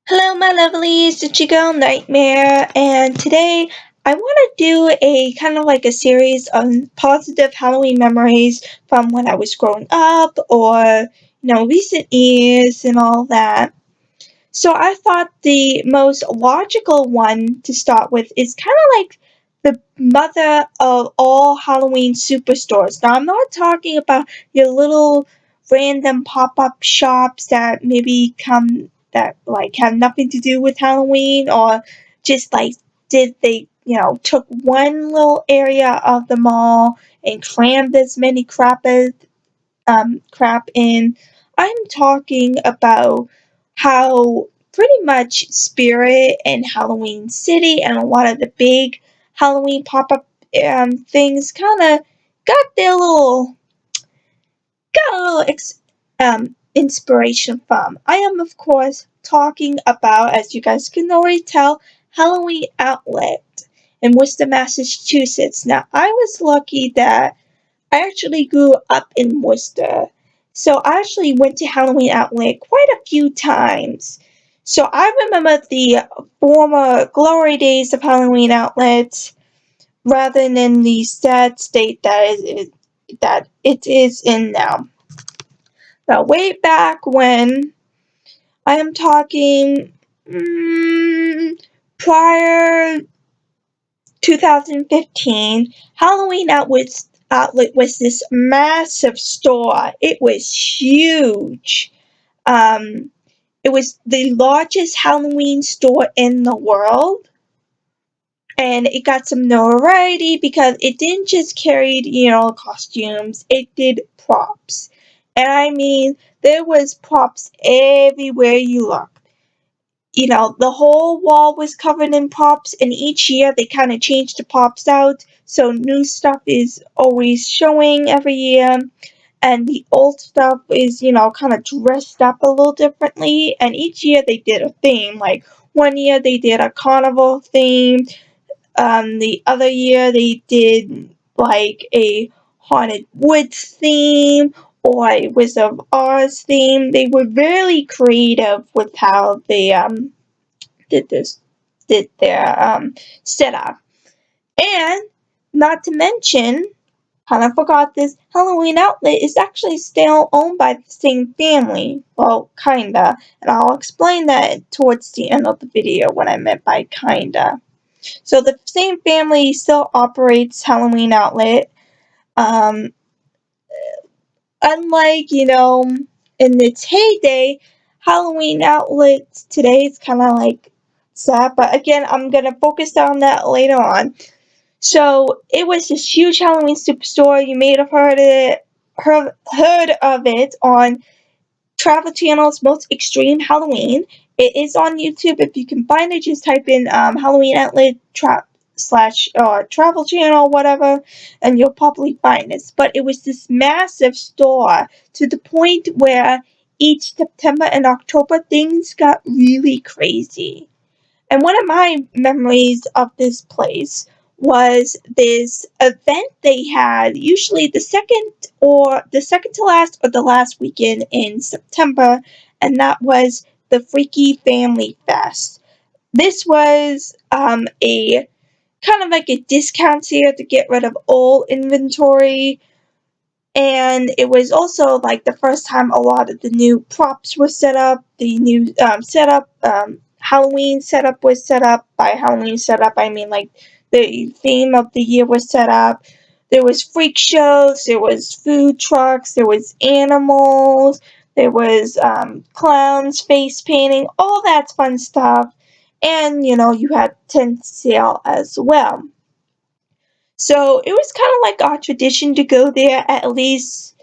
Hello, my lovelies, it's your girl Nightmare, and today I want to do a kind of like a series on positive Halloween memories from when I was growing up or, recent years and all that. So I thought the most logical one to start with is kind of like the mother of all Halloween superstores. Now, I'm not talking about your little random pop-up shops that maybe come that like have nothing to do with Halloween or just like did they, took one little area of the mall and crammed as many crap in. I'm talking about how pretty much Spirit and Halloween City and a lot of the big Halloween pop up things kind of got their little got a little inspiration from. I am of course talking about, as you guys can already tell, Halloween Outlet in Worcester, Massachusetts. Now I was lucky that I actually grew up in Worcester, so I actually went to Halloween Outlet quite a few times. So I remember the former glory days of Halloween Outlets rather than the sad state that it is in now. Now, way back when, I am talking prior 2015, Outlet was this massive store. It was huge. Um, it was the largest Halloween store in the world, and it got some notoriety because it didn't just carry, costumes. It did props, and I mean, there was props everywhere you looked. The whole wall was covered in pops, and each year they kind of changed the pops out, so new stuff is always showing every year, and the old stuff is, kind of dressed up a little differently, and each year they did a theme. Like, one year they did a carnival theme, the other year they did, like, a haunted woods theme, or a Wizard of Oz theme. They were really creative with how they, did this did their setup. And not to mention, kind of forgot this, Halloween Outlet is actually still owned by the same family. Well, kinda. And I'll explain that towards the end of the video what I meant by kinda. So the same family still operates Halloween Outlet. Um, Unlike, in its heyday, Halloween outlets today is kind of like sad, but again, I'm gonna focus on that later on. So it was this huge Halloween superstore. You may have heard of it on Travel Channel's Most Extreme Halloween. It is on YouTube. If you can find it, just type in Halloween Outlet slash Travel Channel, whatever, and you'll probably find this. But it was this massive store to the point where each September and October things got really crazy. And one of my memories of this place was this event they had, usually the second to last or the last weekend in September, and that was the Freaky Family Fest. This was a kind of like a discount sale to get rid of old inventory, and it was also like the first time a lot of the new props were set up. The new Halloween setup was set up. By Halloween setup, I mean like the theme of the year was set up. There was freak shows, there was food trucks, there was animals, there was clowns face painting, all that fun stuff. And you had tent sale as well. So it was kind of like our tradition to go there at least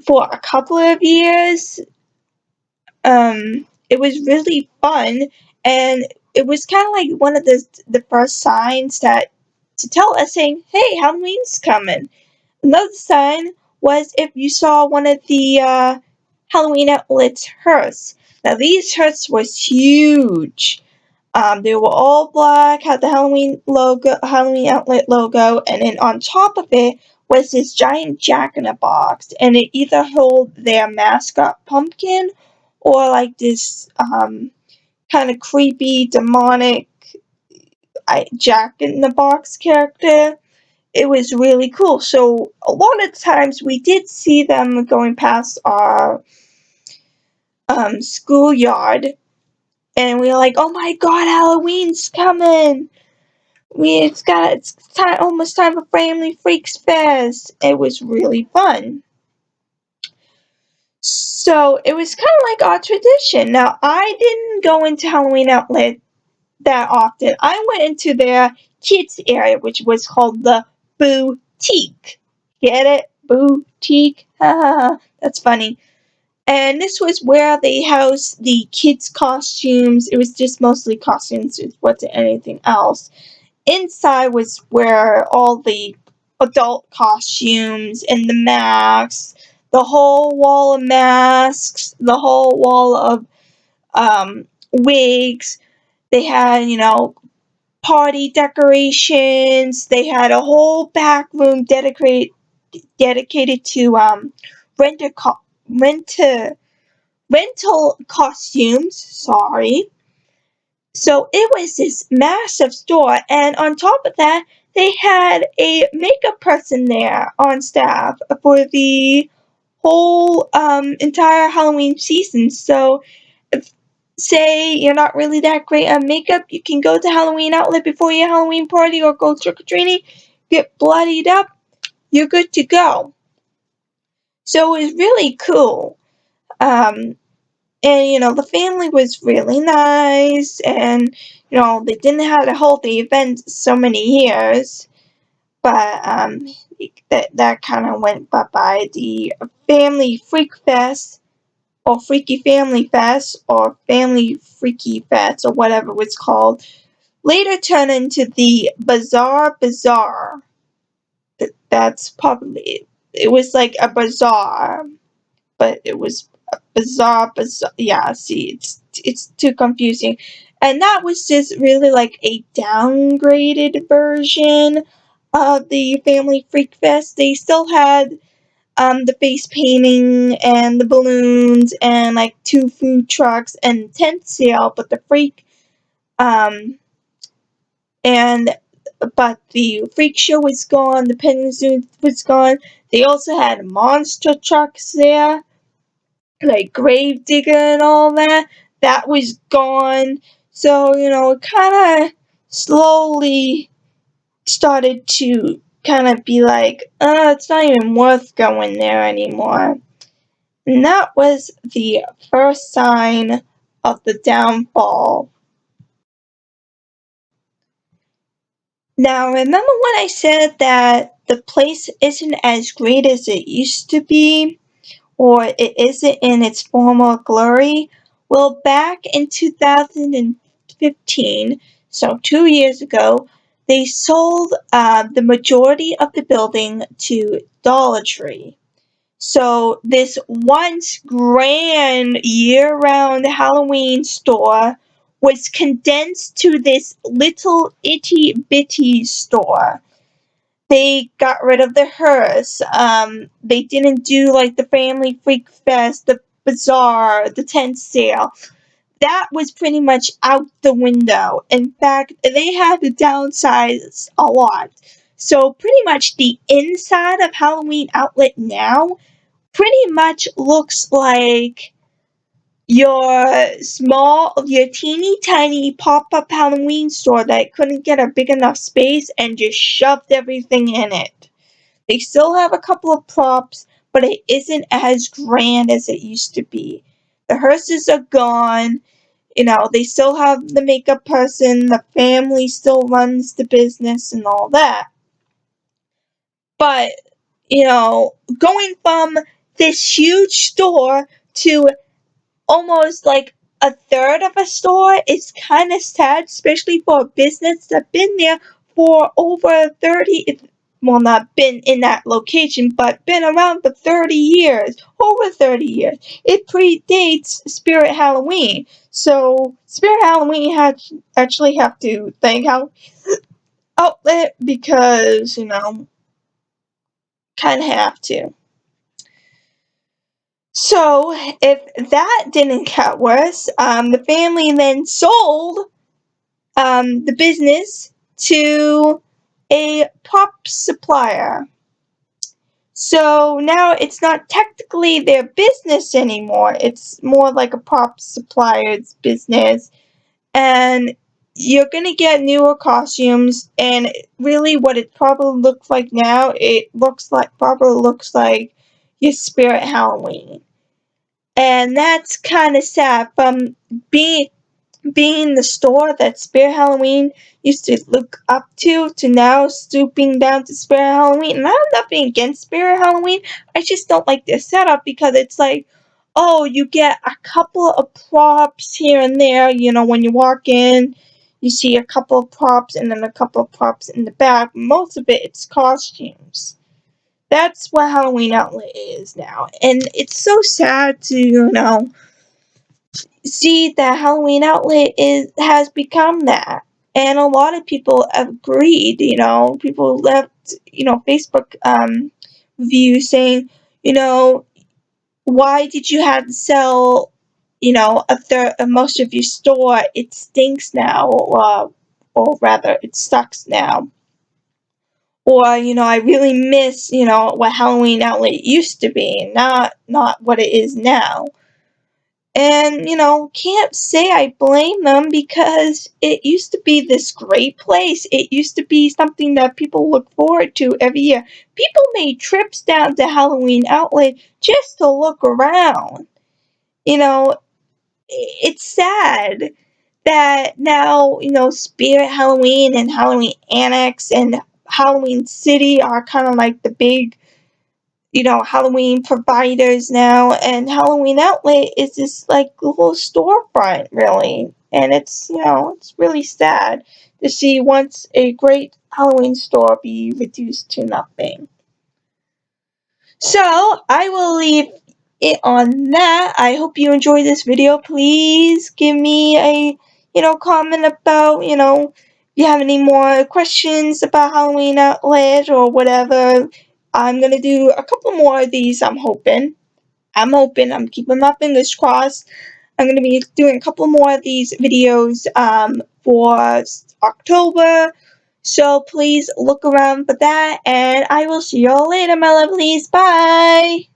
for a couple of years. It was really fun, and it was kind of like one of the first signs that to tell us saying, "Hey, Halloween's coming." Another sign was if you saw one of the Halloween outlets hearse. Now these hearses was huge. They were all black, had the Halloween Outlet logo, and then on top of it was this giant Jack-in-a-Box, and it either held their mascot pumpkin or like this kind of creepy demonic Jack-in-the-Box character. It was really cool. So a lot of times we did see them going past our schoolyard, and we were like, "Oh my God, Halloween's coming! It's time, almost time for Family Freaks Fest." It was really fun. So it was kind of like our tradition. Now I didn't go into Halloween Outlet that often. I went into their kids area, which was called the boutique. Get it? Boutique. That's funny. And this was where they housed the kids' costumes. It was just mostly costumes. It wasn't anything else. Inside was where all the adult costumes and the masks, the whole wall of masks, the whole wall of wigs. They had, party decorations. They had a whole back room dedicated to renter co- renter rental costumes. Sorry. So it was this massive store, and on top of that, they had a makeup person there on staff for the whole entire Halloween season. So if say you're not really that great at makeup, you can go to Halloween Outlet before your Halloween party or go trick or treating, get bloodied up, you're good to go. So it was really cool. Um, and the family was really nice, and they didn't have to hold the event so many years, but that kind of went bye. The Family Freak Fest, or Freaky Family Fest, or Family Freaky Fest, or whatever it was called, later turned into the Bazaar Bazaar. That's probably it was like a bazaar, but it was a bizarre. Yeah, see, it's too confusing, and that was just really like a downgraded version of the Family Freak Fest. They still had the face painting and the balloons and like two food trucks and tent sale, but the um and but the freak show was gone. The petting zoo was gone. They also had monster trucks there, like Gravedigger and all that. That was gone. So it kind of slowly started to kind of be like, it's not even worth going there anymore. And that was the first sign of the downfall. Now, remember when I said that the place isn't as great as it used to be, or it isn't in its former glory? Well, back in 2015, so 2 years ago, they sold the majority of the building to Dollar Tree. So this once grand year-round Halloween store was condensed to this little itty bitty store. They got rid of the hearse. They didn't do like the Family Freak Fest, the bazaar, the tent sale. That was pretty much out the window. In fact, they had to downsize a lot. So pretty much the inside of Halloween Outlet now pretty much looks like your teeny tiny pop-up Halloween store that couldn't get a big enough space and just shoved everything in it. They still have a couple of props, but it isn't as grand as it used to be. The hearses are gone. They still have the makeup person, the family still runs the business and all that. But, going from this huge store to almost like a third of a store is kind of sad, especially for a business that's been there for over 30, well, not been in that location, but been around for 30 years, over 30 years. It predates Spirit Halloween. So Spirit Halloween had actually have to thank Halloween Outlet because, kind of have to. So if that didn't get worse, the family then sold the business to a prop supplier. So now it's not technically their business anymore. It's more like a prop supplier's business. And you're going to get newer costumes. And really what it probably looks like now, it probably looks like your Spirit Halloween. And that's kind of sad. From being the store that Spirit Halloween used to look up to now stooping down to Spirit Halloween. And I'm nothing against Spirit Halloween. I just don't like their setup because it's like, oh, you get a couple of props here and there. You know, when you walk in, you see a couple of props and then a couple of props in the back. Most of it's costumes. That's what Halloween Outlet is now. And it's so sad to, see that Halloween Outlet has become that. And a lot of people agreed, people left, Facebook reviews saying, why did you have to sell, a third of most of your store? It stinks now, or rather, it sucks now. Or, I really miss, what Halloween Outlet used to be, not what it is now. And, can't say I blame them because it used to be this great place. It used to be something that people look forward to every year. People made trips down to Halloween Outlet just to look around. It's sad that now, Spirit Halloween and Halloween Annex and Halloween City are kind of like the big Halloween providers now, and Halloween Outlet is this like little storefront, really. And it's really sad to see once a great Halloween store be reduced to nothing. So I will leave it on that. I hope you enjoyed this video. Please give me a comment about if you have any more questions about Halloween Outlet or whatever. I'm gonna do a couple more of these. I'm hoping. I'm keeping my fingers crossed. I'm gonna be doing a couple more of these videos for October. So please look around for that, and I will see you all later, my lovelies. Bye.